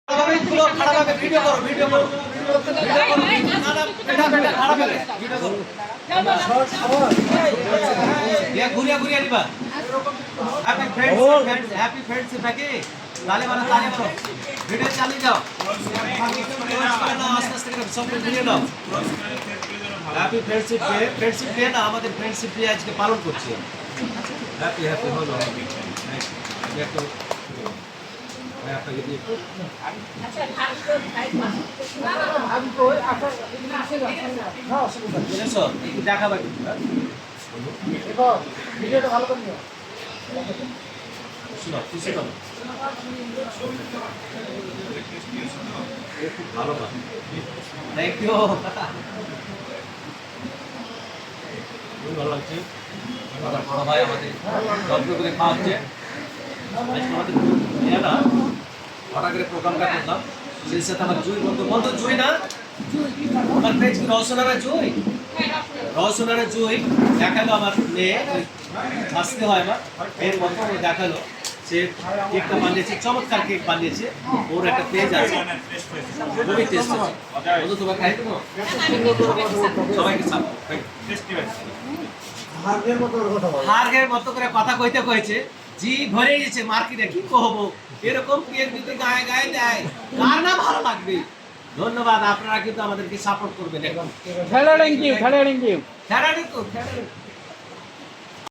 গুলো খারাপ হবে ভিডিও করো ভিডিও করো খারাপ হবে ভিডিও করো ঘুরিয়া ঘুরিয়া দিবা হ্যাপি ফ্রেন্ডশিপ নাকি তালে মারো ভিডিও চালিয়ে যাও আস্তে আস্তে সব ঘুরিয়ে দাও হ্যাপি ফ্রেন্ডশিপ ডে না আমাদের ফ্রেন্ডশিপ ডে আজকে পালন করছি হ্যাপি হ্যাপি হলো একটু দেখাবা ভিডিওটা ভালো করে শোনো খুশি করো ভালো না থ্যাংক ইউ ভালো লাগছে বড় ভাই আমাদের যত্ন করে খাওয়াচ্ছে হঠাৎ করে প্রোগ্রামটা করলাম সেই সাথে আমার জুই বন্ধু জুই না আমার পেজ কি রহস্যনারা জুই দেখালো আমার মেয়ে আসতে হয় আমার মেয়ের মতো দেখালো সে কেকটা বানিয়েছে চমৎকার কেক বানিয়েছে ওর একটা পেজ আছে খুবই টেস্ট আছে বন্ধু তোমার খাই দেবো সবাইকে হার্গের মতো করে কথা কইতে কইছে জি ভরে গেছে মার্কেটে কি কহবো এরকম কেক যদি গায়ে গায়ে দেয় কার না ভালো লাগবে ধন্যবাদ আপনারা কিন্তু আমাদেরকে সাপোর্ট করবেন এখন থ্যাংক ইউ